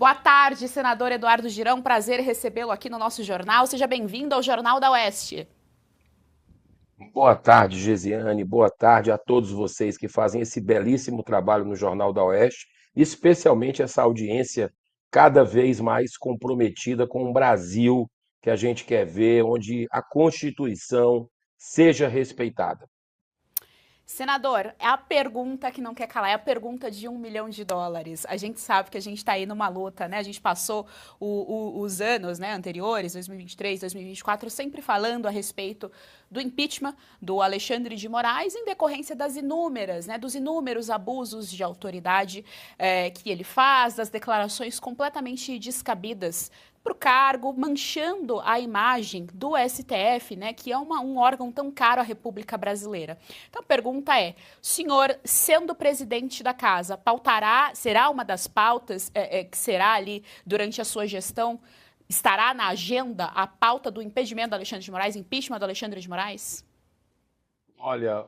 Boa tarde, senador Eduardo Girão. Prazer recebê-lo aqui no nosso jornal. Seja bem-vindo ao Jornal da Oeste. Boa tarde, Gesiane. Boa tarde a todos vocês que fazem esse belíssimo trabalho no Jornal da Oeste, especialmente essa audiência cada vez mais comprometida com o Brasil que a gente quer ver, onde a Constituição seja respeitada. Senador, é a pergunta que não quer calar, é a pergunta de US$ 1 milhão. A gente sabe que a gente está aí numa luta, né? A gente passou os anos, né, anteriores, 2023, 2024, sempre falando a respeito do impeachment do Alexandre de Moraes em decorrência das inúmeras, né, dos inúmeros abusos de autoridade que ele faz, das declarações completamente descabidas para o cargo, manchando a imagem do STF, né, que é um órgão tão caro à República Brasileira. Então a pergunta é, o senhor, sendo presidente da casa, será uma das pautas que será ali durante a sua gestão, estará na agenda a pauta do impedimento do Alexandre de Moraes, impeachment do Alexandre de Moraes? Olha,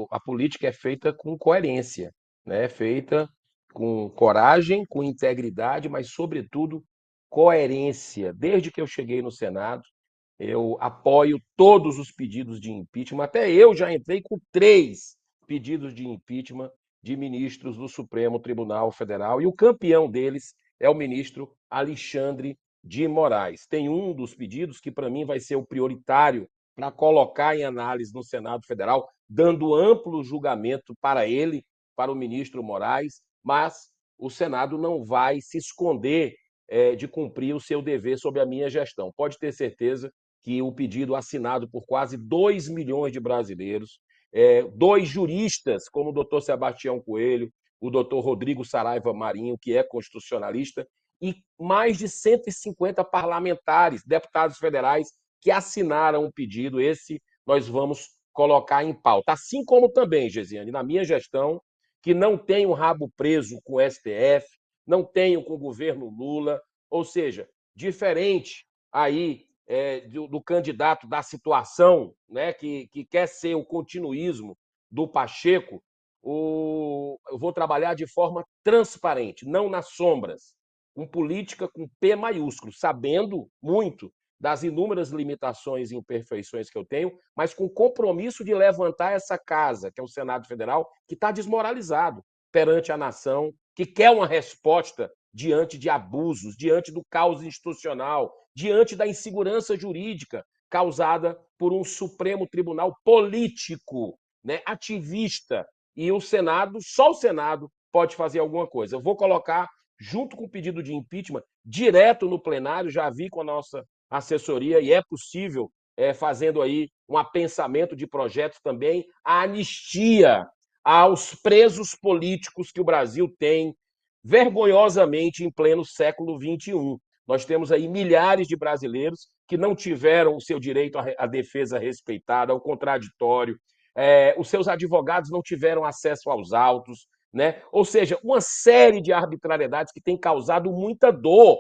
a política é feita com coerência, né? É feita com coragem, com integridade, mas, sobretudo, coerência. Desde que eu cheguei no Senado, eu apoio todos os pedidos de impeachment. Até eu já entrei com 3 pedidos de impeachment de ministros do Supremo Tribunal Federal, e o campeão deles é o ministro Alexandre de Moraes. Tem um dos pedidos que, para mim, vai ser o prioritário para colocar em análise no Senado Federal, dando amplo julgamento para ele, para o ministro Moraes, mas o Senado não vai se esconder de cumprir o seu dever sob a minha gestão. Pode ter certeza que o pedido assinado por quase 2 milhões de brasileiros, 2 juristas, como o doutor Sebastião Coelho, o doutor Rodrigo Saraiva Marinho, que é constitucionalista, e mais de 150 parlamentares, deputados federais, que assinaram o pedido. Esse nós vamos colocar em pauta. Assim como também, Gesiane, na minha gestão, que não tenho rabo preso com o STF, não tenho com o governo Lula, ou seja, diferente aí do candidato da situação, né, que quer ser o continuismo do Pacheco, eu vou trabalhar de forma transparente, não nas sombras, com política com P maiúsculo, sabendo muito das inúmeras limitações e imperfeições que eu tenho, mas com compromisso de levantar essa casa, que é o Senado Federal, que está desmoralizado perante a nação, que quer uma resposta diante de abusos, diante do caos institucional, diante da insegurança jurídica causada por um Supremo Tribunal político, né, ativista. E o Senado, só o Senado, pode fazer alguma coisa. Eu vou colocar, junto com o pedido de impeachment, direto no plenário, já vi com a nossa assessoria, e é possível, fazendo aí um apensamento de projetos também, a anistia aos presos políticos que o Brasil tem vergonhosamente em pleno século XXI. Nós temos aí milhares de brasileiros que não tiveram o seu direito à defesa respeitada, ao contraditório, os seus advogados não tiveram acesso aos autos, né? Ou seja, uma série de arbitrariedades que tem causado muita dor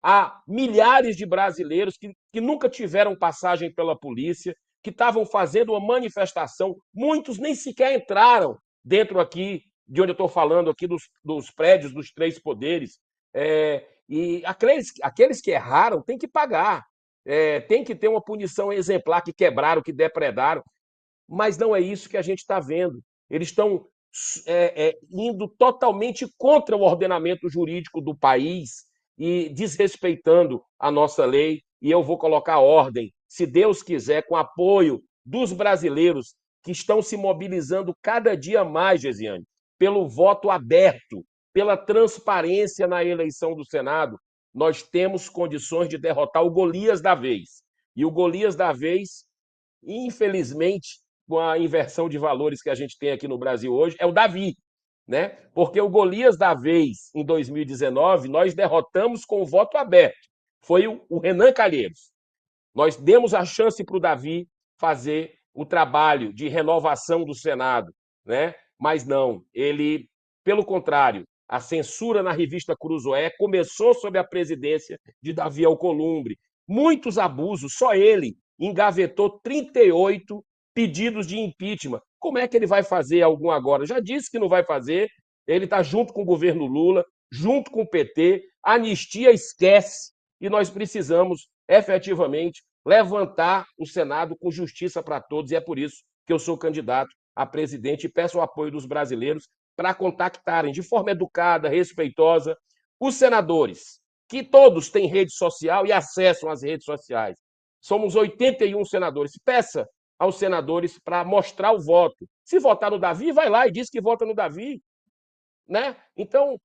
a milhares de brasileiros que nunca tiveram passagem pela polícia, que estavam fazendo uma manifestação, muitos nem sequer entraram dentro aqui de onde eu estou falando, aqui dos prédios dos 3 poderes. E aqueles que erraram têm que pagar, tem que ter uma punição exemplar, que quebraram, que depredaram, mas não é isso que a gente está vendo. Eles estão indo totalmente contra o ordenamento jurídico do país e desrespeitando a nossa lei, e eu vou colocar ordem, se Deus quiser, com apoio dos brasileiros que estão se mobilizando cada dia mais, Gesiane, pelo voto aberto, pela transparência na eleição do Senado. Nós temos condições de derrotar o Golias da vez. E o Golias da vez, infelizmente, com a inversão de valores que a gente tem aqui no Brasil hoje, é o Davi, né? Porque o Golias da vez, em 2019, nós derrotamos com o voto aberto. Foi o Renan Calheiros. Nós demos a chance para o Davi fazer o trabalho de renovação do Senado, né? Mas não, ele, pelo contrário, a censura na revista Cruzoé começou sob a presidência de Davi Alcolumbre. Muitos abusos, só ele engavetou 38 pedidos de impeachment. Como é que ele vai fazer algum agora? Já disse que não vai fazer, ele está junto com o governo Lula, junto com o PT, anistia esquece, e nós precisamos efetivamente levantar o Senado com justiça para todos, e é por isso que eu sou candidato a presidente e peço o apoio dos brasileiros para contactarem de forma educada, respeitosa, os senadores, que todos têm rede social e acessam as redes sociais. Somos 81 senadores. Peça aos senadores para mostrar o voto. Se votar no Davi, vai lá e diz que vota no Davi. Né? Então,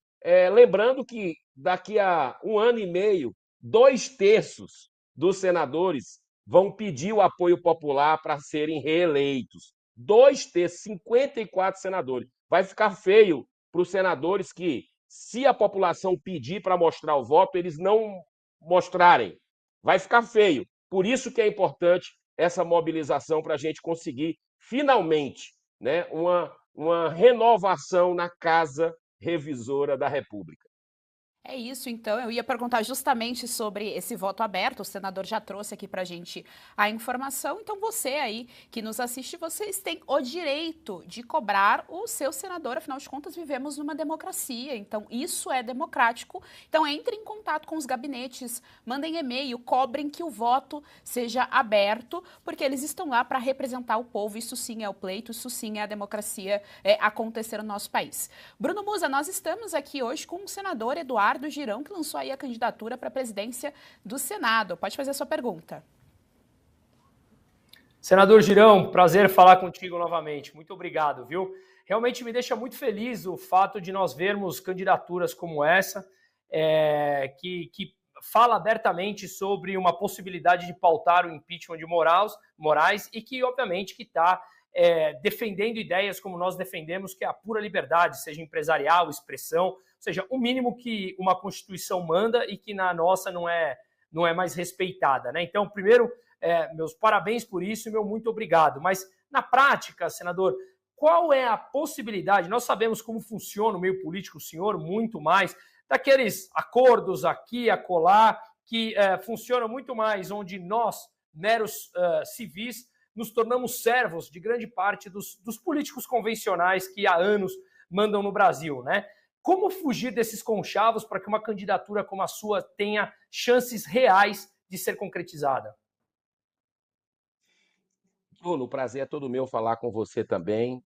lembrando que daqui a 1 ano e meio, 2/3 dos senadores vão pedir o apoio popular para serem reeleitos. 2/3, 54 senadores. Vai ficar feio para os senadores que, se a população pedir para mostrar o voto, eles não mostrarem. Vai ficar feio. Por isso que é importante essa mobilização para a gente conseguir, finalmente, né, uma renovação na Casa Revisora da República. É isso, então. Eu ia perguntar justamente sobre esse voto aberto. O senador já trouxe aqui para a gente a informação. Então, você aí que nos assiste, vocês têm o direito de cobrar o seu senador. Afinal de contas, vivemos numa democracia. Então, isso é democrático. Então, entre em contato com os gabinetes, mandem e-mail, cobrem que o voto seja aberto, porque eles estão lá para representar o povo. Isso sim é o pleito, isso sim é a democracia acontecer no nosso país. Bruno Musa, nós estamos aqui hoje com o senador Eduardo Girão, que lançou aí a candidatura para a presidência do Senado. Pode fazer a sua pergunta. Senador Girão, prazer falar contigo novamente. Muito obrigado, viu? Realmente me deixa muito feliz o fato de nós vermos candidaturas como essa, que fala abertamente sobre uma possibilidade de pautar o impeachment de Moraes e que, obviamente, que está defendendo ideias como nós defendemos, que é a pura liberdade, seja empresarial, expressão, ou seja, o mínimo que uma Constituição manda e que na nossa não é mais respeitada, né? Então, primeiro, meus parabéns por isso e meu muito obrigado. Mas, na prática, senador, qual é a possibilidade? Nós sabemos como funciona o meio político, o senhor, muito mais, daqueles acordos aqui, acolá, que funcionam muito mais onde nós, meros civis, nos tornamos servos de grande parte dos políticos convencionais que há anos mandam no Brasil, né? Como fugir desses conchavos para que uma candidatura como a sua tenha chances reais de ser concretizada? Bruno, o prazer é todo meu falar com você também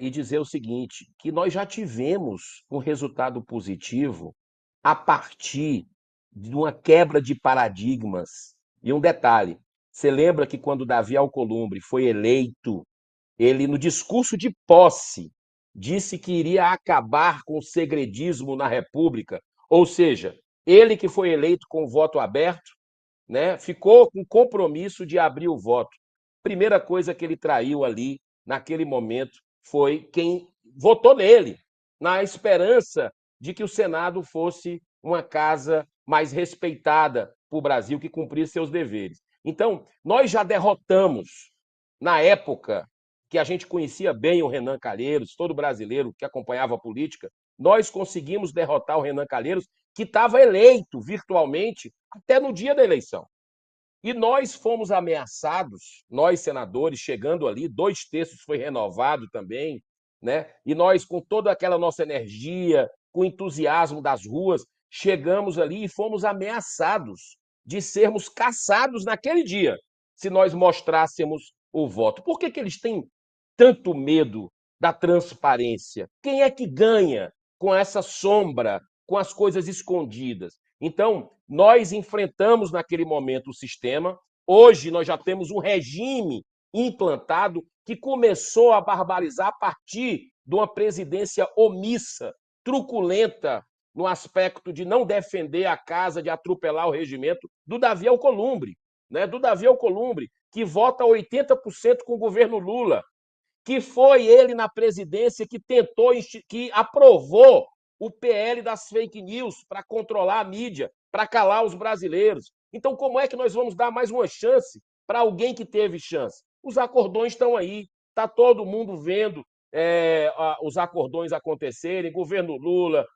e dizer o seguinte, que nós já tivemos um resultado positivo a partir de uma quebra de paradigmas. E um detalhe, você lembra que quando Davi Alcolumbre foi eleito, ele, no discurso de posse, disse que iria acabar com o segredismo na República, ou seja, ele que foi eleito com voto aberto, né, ficou com compromisso de abrir o voto. Primeira coisa que ele traiu ali, naquele momento, foi quem votou nele, na esperança de que o Senado fosse uma casa mais respeitada para o Brasil, que cumprisse seus deveres. Então, nós já derrotamos, na época que a gente conhecia bem o Renan Calheiros, todo brasileiro que acompanhava a política, nós conseguimos derrotar o Renan Calheiros, que estava eleito virtualmente até no dia da eleição. E nós fomos ameaçados, nós senadores, chegando ali, 2/3 foi renovado também, né? E nós, com toda aquela nossa energia, com o entusiasmo das ruas, chegamos ali e fomos ameaçados de sermos caçados naquele dia, se nós mostrássemos o voto. Por que eles têm tanto medo da transparência? Quem é que ganha com essa sombra, com as coisas escondidas? Então, nós enfrentamos naquele momento o sistema. Hoje nós já temos um regime implantado que começou a barbarizar a partir de uma presidência omissa, truculenta, no aspecto de não defender a casa, de atropelar o regimento, do Davi Alcolumbre, né? Do Davi Alcolumbre, que vota 80% com o governo Lula, que foi ele na presidência que tentou, que aprovou o PL das fake news para controlar a mídia, para calar os brasileiros. Então, como é que nós vamos dar mais uma chance para alguém que teve chance? Os acordões estão aí, está todo mundo vendo os acordões acontecerem, governo Lula,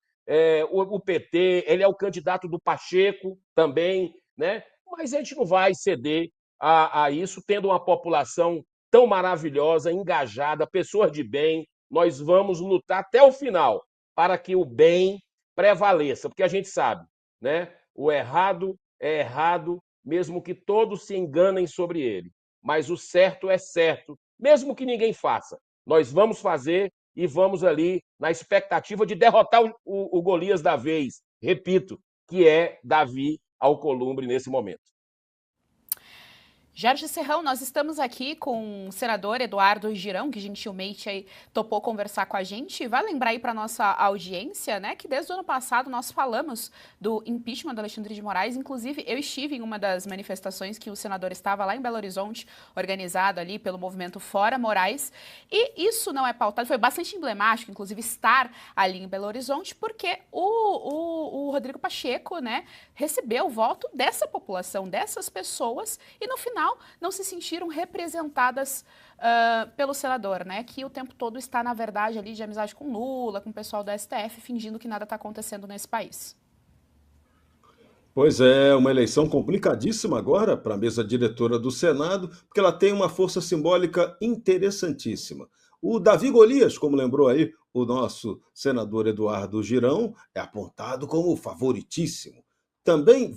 o PT, ele é o candidato do Pacheco também, né? Mas a gente não vai ceder a isso, tendo uma população tão maravilhosa, engajada, pessoas de bem. Nós vamos lutar até o final para que o bem prevaleça, porque a gente sabe né? O errado é errado, mesmo que todos se enganem sobre ele. Mas o certo é certo, mesmo que ninguém faça. Nós vamos fazer e vamos ali na expectativa de derrotar o Golias da vez, repito, que é Davi Alcolumbre nesse momento. Jorge Serrão, nós estamos aqui com o senador Eduardo Girão, que gentilmente aí topou conversar com a gente. Vai lembrar aí para nossa audiência, né, que desde o ano passado nós falamos do impeachment do Alexandre de Moraes. Inclusive, eu estive em uma das manifestações que o senador estava lá em Belo Horizonte, organizado ali pelo movimento Fora Moraes. E isso não é pautado, foi bastante emblemático, inclusive, estar ali em Belo Horizonte, porque o Rodrigo Pacheco, né, recebeu o voto dessa população, dessas pessoas, e no final não se sentiram representadas pelo senador, né? Que o tempo todo está, na verdade, ali de amizade com Lula, com o pessoal do STF, fingindo que nada está acontecendo nesse país. Pois é, uma eleição complicadíssima agora para a mesa diretora do Senado, porque ela tem uma força simbólica interessantíssima. O Davi Golias, como lembrou aí o nosso senador Eduardo Girão, é apontado como favoritíssimo. Também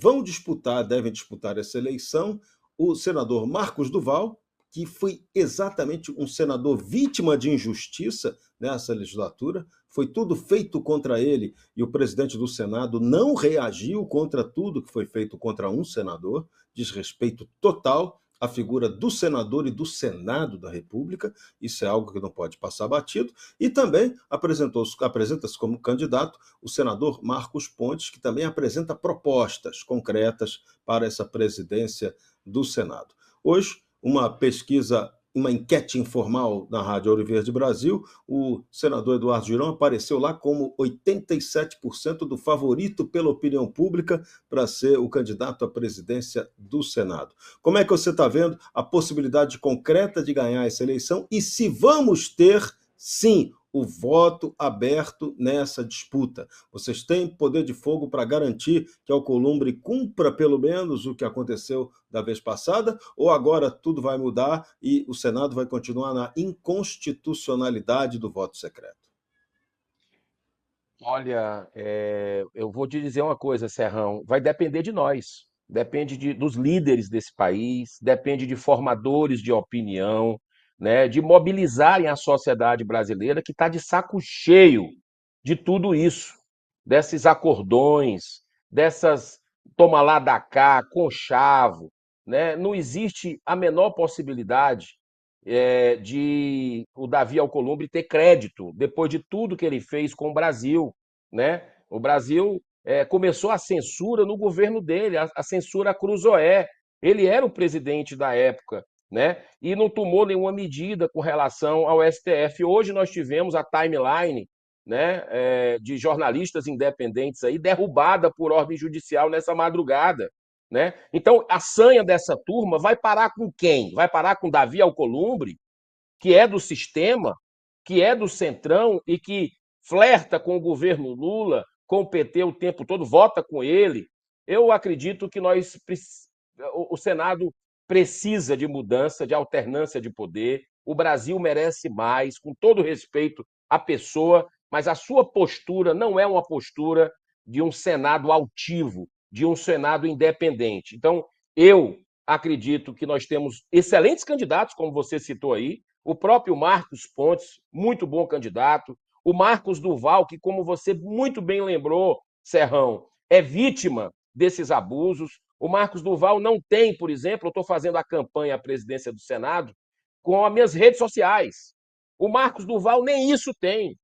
devem disputar essa eleição o senador Marcos Duval, que foi exatamente um senador vítima de injustiça nessa legislatura. Foi tudo feito contra ele e o presidente do Senado não reagiu contra tudo que foi feito contra um senador. Desrespeito total à figura do senador e do Senado da República. Isso é algo que não pode passar batido. E também apresenta-se como candidato o senador Marcos Pontes, que também apresenta propostas concretas para essa presidência do Senado. Hoje, uma enquete informal na Rádio Ouro Verde Brasil, o senador Eduardo Girão apareceu lá como 87% do favorito pela opinião pública para ser o candidato à presidência do Senado. Como é que você está vendo a possibilidade concreta de ganhar essa eleição e se vamos ter, sim, o voto aberto nessa disputa? Vocês têm poder de fogo para garantir que Alcolumbre cumpra pelo menos o que aconteceu da vez passada, ou agora tudo vai mudar e o Senado vai continuar na inconstitucionalidade do voto secreto? Olha, eu vou te dizer uma coisa, Serrão, vai depender de nós, depende dos líderes desse país, depende de formadores de opinião, né, de mobilizarem a sociedade brasileira que está de saco cheio de tudo isso, desses acordões, dessas toma lá da cá, conchavo, né? Não existe a menor possibilidade de o Davi Alcolumbre ter crédito depois de tudo que ele fez com o Brasil, né? O Brasil começou a censura no governo dele, a censura a Cruzoé. Ele era o presidente da época, né? E não tomou nenhuma medida com relação ao STF. Hoje nós tivemos a timeline, né, de jornalistas independentes aí derrubada por ordem judicial nessa madrugada, né? Então, a sanha dessa turma vai parar com quem? Vai parar com Davi Alcolumbre, que é do sistema, que é do Centrão e que flerta com o governo Lula, com o PT o tempo todo, vota com ele. Eu acredito que o Senado precisa de mudança, de alternância de poder. O Brasil merece mais, com todo respeito à pessoa, mas a sua postura não é uma postura de um Senado altivo, de um Senado independente. Então, eu acredito que nós temos excelentes candidatos, como você citou aí, o próprio Marcos Pontes, muito bom candidato, o Marcos Duval, que, como você muito bem lembrou, Serrão, é vítima desses abusos. O Marcos Duval não tem, por exemplo, eu estou fazendo a campanha à presidência do Senado com as minhas redes sociais. O Marcos Duval nem isso tem.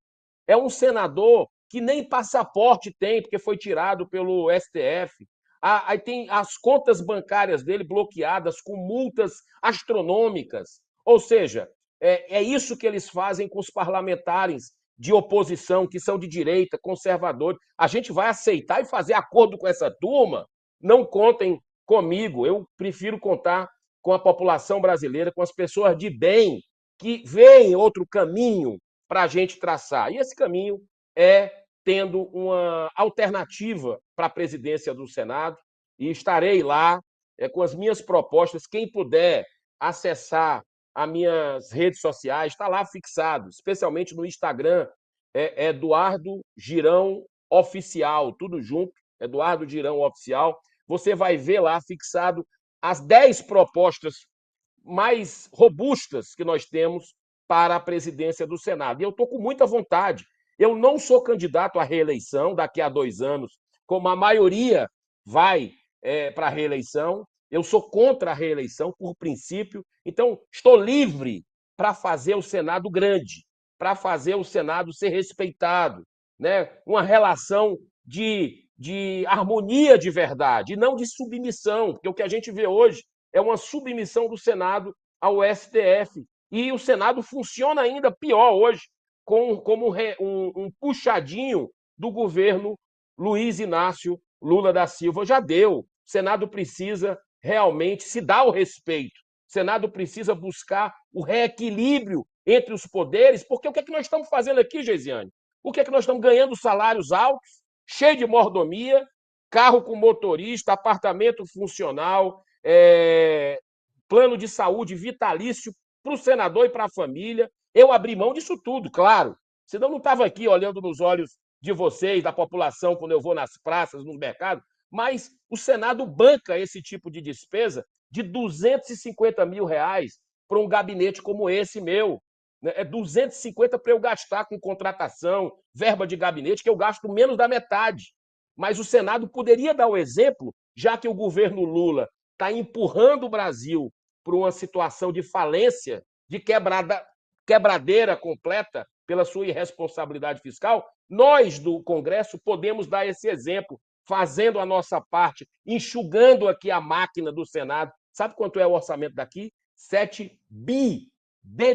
É um senador que nem passaporte tem, porque foi tirado pelo STF. Aí tem as contas bancárias dele bloqueadas com multas astronômicas. Ou seja, é isso que eles fazem com os parlamentares de oposição, que são de direita, conservadores. A gente vai aceitar e fazer acordo com essa turma? Não contem comigo. Eu prefiro contar com a população brasileira, com as pessoas de bem, que veem outro caminho para a gente traçar. E esse caminho é tendo uma alternativa para a presidência do Senado, e estarei lá com as minhas propostas. Quem puder acessar as minhas redes sociais, está lá fixado, especialmente no Instagram, Eduardo Girão Oficial, tudo junto. Eduardo Girão Oficial, você vai ver lá fixado as 10 propostas mais robustas que nós temos para a presidência do Senado. E eu estou com muita vontade. Eu não sou candidato à reeleição daqui a 2 anos, como a maioria vai para a reeleição. Eu sou contra a reeleição por princípio. Então, estou livre para fazer o Senado grande, para fazer o Senado ser respeitado, né? Uma relação de harmonia de verdade, e não de submissão, porque o que a gente vê hoje é uma submissão do Senado ao STF. E o Senado funciona ainda pior hoje, como um puxadinho do governo Luiz Inácio Lula da Silva. Já deu. O Senado precisa realmente se dar o respeito. O Senado precisa buscar o reequilíbrio entre os poderes, porque o que é que nós estamos fazendo aqui, Geisiane? O que é que nós estamos ganhando salários altos, cheio de mordomia, carro com motorista, apartamento funcional, plano de saúde vitalício para o senador e para a família. Eu abri mão disso tudo, claro. Senão não estava aqui olhando nos olhos de vocês, da população, quando eu vou nas praças, nos mercados, mas o Senado banca esse tipo de despesa de R$250 mil para um gabinete como esse meu. É 250 para eu gastar com contratação, verba de gabinete, que eu gasto menos da metade. Mas o Senado poderia dar o exemplo, já que o governo Lula está empurrando o Brasil para uma situação de falência, de quebradeira completa pela sua irresponsabilidade fiscal, nós do Congresso podemos dar esse exemplo, fazendo a nossa parte, enxugando aqui a máquina do Senado. Sabe quanto é o orçamento daqui? 7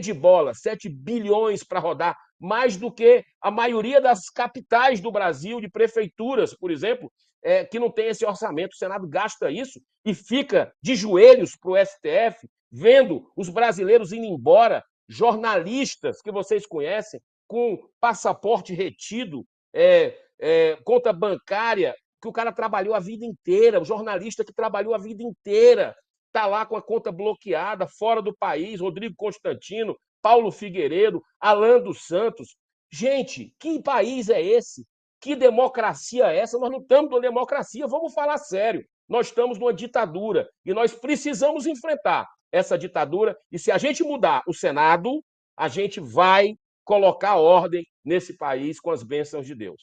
de bola, 7 bilhões para rodar, mais do que a maioria das capitais do Brasil, de prefeituras, por exemplo, que não tem esse orçamento. O Senado gasta isso e fica de joelhos para o STF, vendo os brasileiros indo embora, jornalistas que vocês conhecem, com passaporte retido, conta bancária, que o cara trabalhou a vida inteira, o jornalista que trabalhou a vida inteira, está lá com a conta bloqueada, fora do país, Rodrigo Constantino, Paulo Figueiredo, Alan dos Santos. Gente, que país é esse? Que democracia é essa? Nós não estamos numa democracia, vamos falar sério. Nós estamos numa ditadura e nós precisamos enfrentar essa ditadura. E se a gente mudar o Senado, a gente vai colocar ordem nesse país com as bênçãos de Deus.